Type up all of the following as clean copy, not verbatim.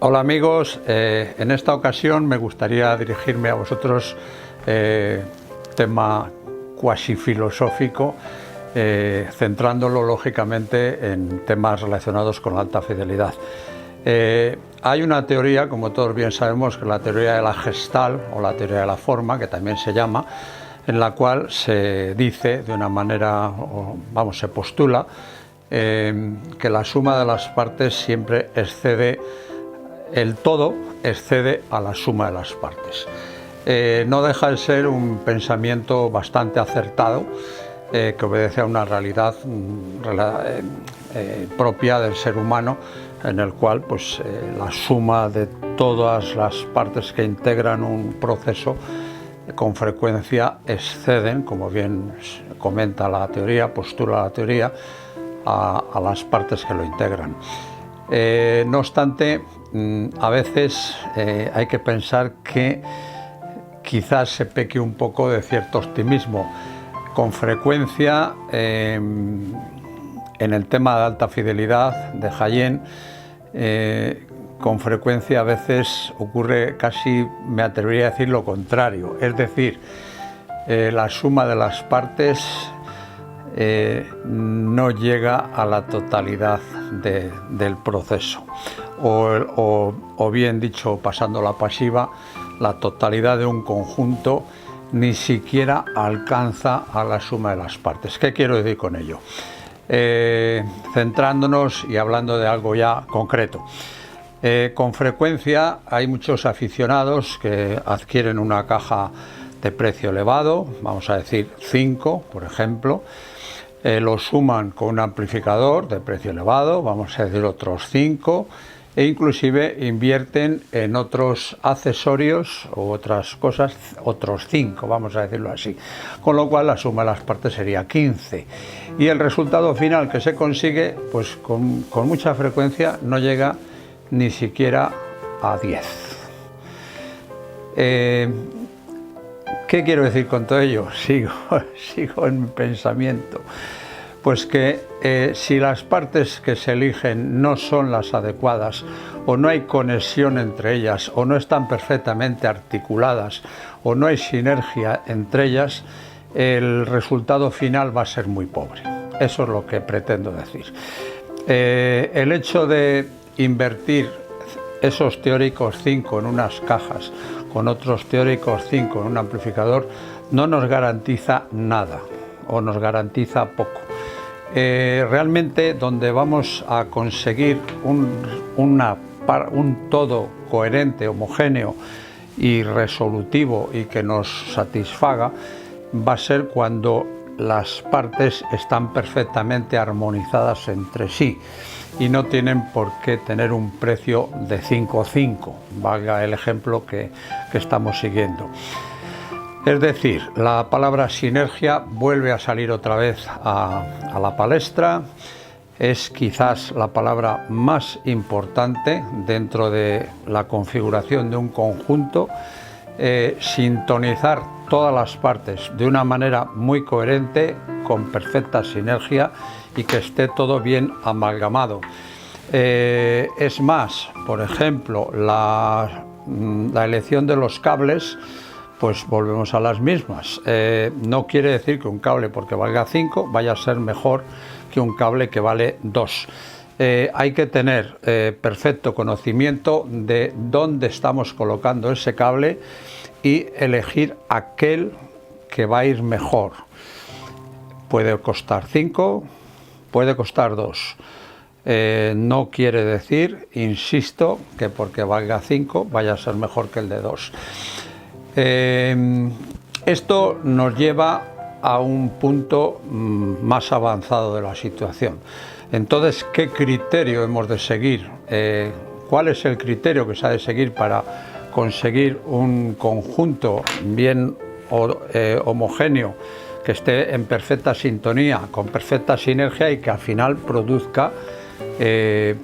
Hola amigos, en esta ocasión me gustaría dirigirme a vosotros tema cuasi filosófico, centrándolo lógicamente en temas relacionados con la alta fidelidad. Hay una teoría, como todos bien sabemos, que es la teoría de la Gestalt o la teoría de la forma, que también se llama, en la cual se dice de una manera, se postula que la suma de las partes siempre excede, el todo excede a la suma de las partes. No deja de ser un pensamiento bastante acertado, que obedece a una realidad propia del ser humano, en el cual pues, la suma de todas las partes que integran un proceso con frecuencia exceden, como bien comenta la teoría, postula la teoría, a las partes que lo integran. No obstante, a veces hay que pensar que quizás se peque un poco de cierto optimismo. Con frecuencia, en el tema de alta fidelidad de Jaén, con frecuencia a veces ocurre casi, me atrevería a decir lo contrario, es decir, la suma de las partes no llega a la totalidad del proceso, o bien dicho, pasando la pasiva, la totalidad de un conjunto ni siquiera alcanza a la suma de las partes. ¿Qué quiero decir con ello? Centrándonos y hablando de algo ya concreto. Con frecuencia hay muchos aficionados que adquieren una caja de precio elevado, vamos a decir 5, por ejemplo, lo suman con un amplificador de precio elevado, vamos a decir otros 5, e inclusive invierten en otros accesorios u otras cosas, otros 5, vamos a decirlo así, con lo cual la suma de las partes sería 15, y el resultado final que se consigue, pues con mucha frecuencia no llega ni siquiera a 10. ¿Qué quiero decir con todo ello? Sigo en mi pensamiento. Pues que si las partes que se eligen no son las adecuadas, o no hay conexión entre ellas, o no están perfectamente articuladas, o no hay sinergia entre ellas, el resultado final va a ser muy pobre. Eso es lo que pretendo decir. El hecho de invertir esos teóricos 5 en unas cajas con otros teóricos 5 en un amplificador no nos garantiza nada, o nos garantiza poco. Realmente donde vamos a conseguir un todo coherente, homogéneo y resolutivo y que nos satisfaga va a ser cuando las partes están perfectamente armonizadas entre sí y no tienen por qué tener un precio de 5,5, valga el ejemplo que estamos siguiendo. Es decir, la palabra sinergia vuelve a salir otra vez a la palestra. Es quizás la palabra más importante dentro de la configuración de un conjunto. Sintonizar todas las partes de una manera muy coherente, con perfecta sinergia y que esté todo bien amalgamado. Es más, por ejemplo, la elección de los cables, pues volvemos a las mismas. No quiere decir que un cable porque valga 5 vaya a ser mejor que un cable que vale 2. Hay que tener perfecto conocimiento de dónde estamos colocando ese cable y elegir aquel que va a ir mejor. Puede costar 5, puede costar 2. No quiere decir, insisto, que porque valga 5 vaya a ser mejor que el de 2. Esto nos lleva a un punto más avanzado de la situación. Entonces, ¿qué criterio hemos de seguir? ¿Cuál es el criterio que se ha de seguir para conseguir un conjunto bien homogéneo, que esté en perfecta sintonía, con perfecta sinergia y que al final produzca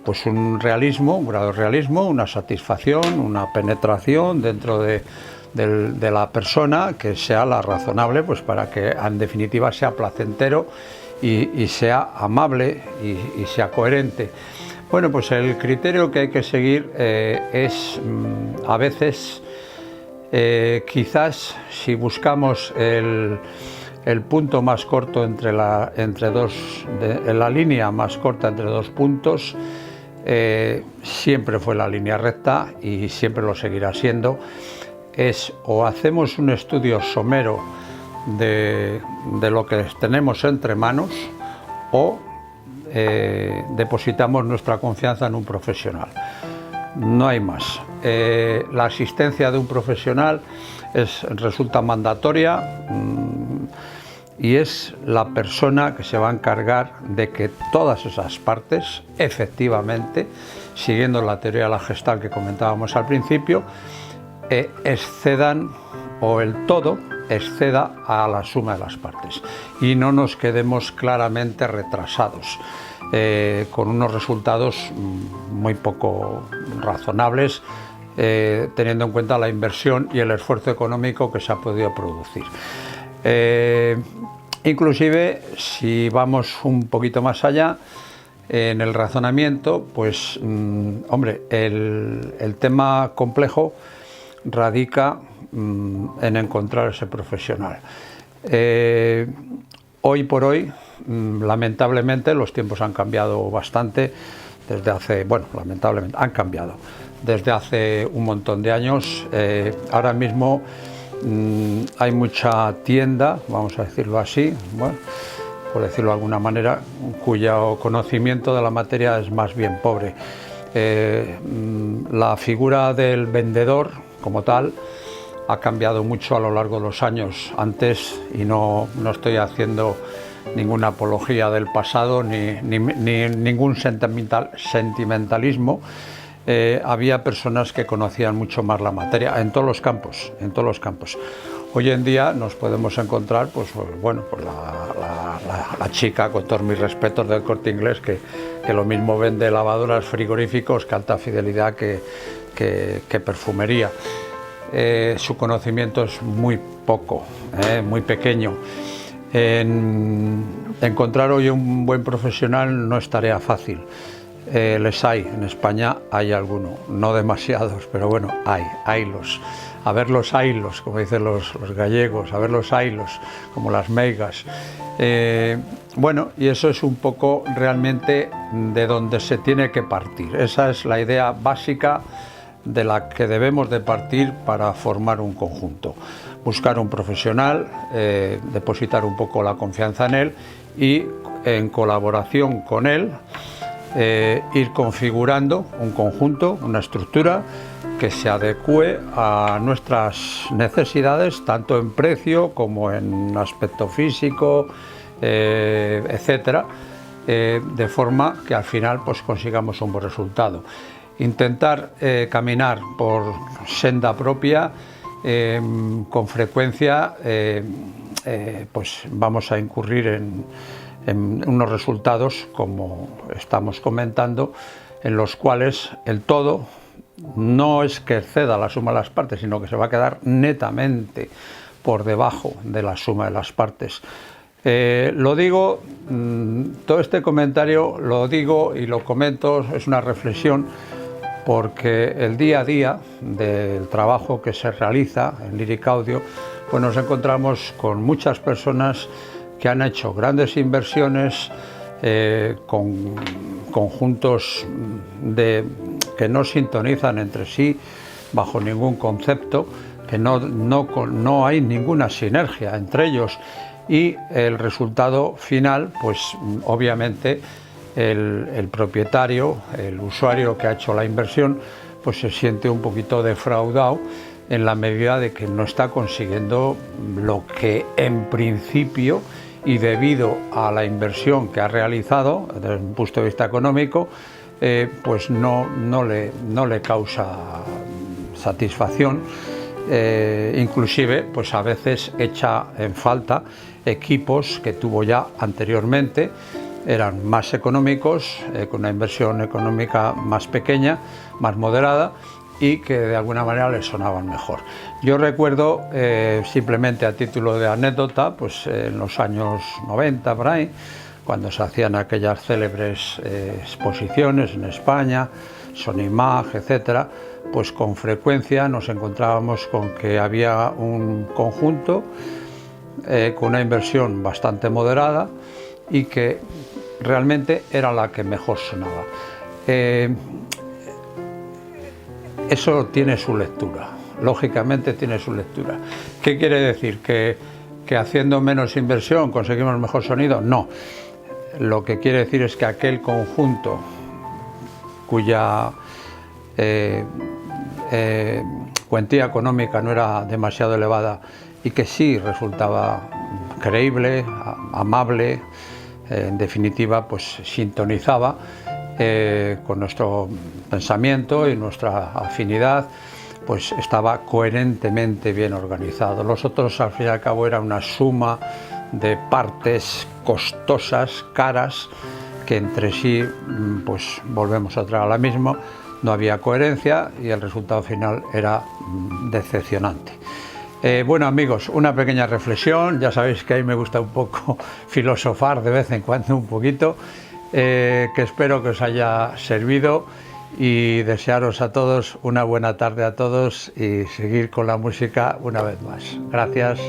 pues un realismo, un grado de realismo, una satisfacción, una penetración dentro de la persona que sea la razonable, pues para que en definitiva sea placentero y sea amable y sea coherente? Bueno, pues el criterio que hay que seguir es a veces, quizás si buscamos el punto más corto entre la línea más corta entre dos puntos, siempre fue la línea recta y siempre lo seguirá siendo. Es o hacemos un estudio somero de lo que tenemos entre manos, o depositamos nuestra confianza en un profesional. No hay más. La asistencia de un profesional resulta mandatoria, y es la persona que se va a encargar de que todas esas partes, efectivamente, siguiendo la teoría de la Gestalt que comentábamos al principio, excedan, o el todo exceda a la suma de las partes, y no nos quedemos claramente retrasados con unos resultados muy poco razonables, teniendo en cuenta la inversión y el esfuerzo económico que se ha podido producir. Inclusive, si vamos un poquito más allá en el razonamiento, pues hombre, el tema complejo radica en encontrar ese profesional. Hoy por hoy, lamentablemente, los tiempos han cambiado bastante desde hace, bueno, lamentablemente han cambiado desde hace un montón de años. Ahora mismo hay mucha tienda, vamos a decirlo así, bueno, por decirlo de alguna manera, cuyo conocimiento de la materia es más bien pobre. La figura del vendedor como tal ha cambiado mucho a lo largo de los años. Antes, y no estoy haciendo ninguna apología del pasado ni ningún sentimentalismo, había personas que conocían mucho más la materia en todos los campos, Hoy en día nos podemos encontrar, pues bueno, pues la chica, con todos mis respetos, del Corte Inglés, que lo mismo vende lavadoras, frigoríficos, que alta fidelidad, que perfumería. Su conocimiento es muy poco, muy pequeño. Encontrar hoy un buen profesional no es tarea fácil. Les hay, en España hay alguno, no demasiados, pero bueno, haylos. A ver los haylos, como dicen los gallegos, a ver los haylos, como las meigas. Bueno, y eso es un poco realmente de donde se tiene que partir. Esa es la idea básica de la que debemos de partir para formar un conjunto. Buscar un profesional, depositar un poco la confianza en él y, en colaboración con él, ir configurando un conjunto, una estructura que se adecue a nuestras necesidades, tanto en precio como en aspecto físico, etcétera, de forma que al final pues consigamos un buen resultado. Intentar caminar por senda propia, con frecuencia pues vamos a incurrir en unos resultados, como estamos comentando, en los cuales el todo no es que exceda la suma de las partes, sino que se va a quedar netamente por debajo de la suma de las partes. Lo digo, todo este comentario lo digo y lo comento, es una reflexión, porque el día a día del trabajo que se realiza en Lyric Audio, pues nos encontramos con muchas personas que han hecho grandes inversiones, con conjuntos que no sintonizan entre sí bajo ningún concepto, que no hay ninguna sinergia entre ellos, y el resultado final, pues obviamente el propietario, el usuario que ha hecho la inversión, pues se siente un poquito defraudado, en la medida de que no está consiguiendo lo que en principio, y debido a la inversión que ha realizado desde un punto de vista económico, pues no le causa satisfacción. Inclusive pues a veces echa en falta equipos que tuvo ya anteriormente, eran más económicos, con una inversión económica más pequeña, más moderada, y que de alguna manera les sonaban mejor. Yo recuerdo, simplemente a título de anécdota, pues en los años 90 por ahí, cuando se hacían aquellas célebres exposiciones en España, Sonimag, etcétera, pues con frecuencia nos encontrábamos con que había un conjunto con una inversión bastante moderada y que realmente era la que mejor sonaba. Eso tiene su lectura, lógicamente tiene su lectura. ¿Qué quiere decir? ¿Que haciendo menos inversión conseguimos mejor sonido? No. Lo que quiere decir es que aquel conjunto cuya cuantía económica no era demasiado elevada y que sí resultaba creíble, amable, en definitiva, pues sintonizaba con nuestro pensamiento y nuestra afinidad, pues estaba coherentemente bien organizado. Los otros, al fin y al cabo, era una suma de partes costosas, caras, que entre sí, pues volvemos otra vez a la misma, no había coherencia y el resultado final era decepcionante. Bueno, amigos, una pequeña reflexión. Ya sabéis que a mí me gusta un poco filosofar de vez en cuando un poquito, que espero que os haya servido, y desearos a todos una buena tarde a todos y seguir con la música una vez más. Gracias.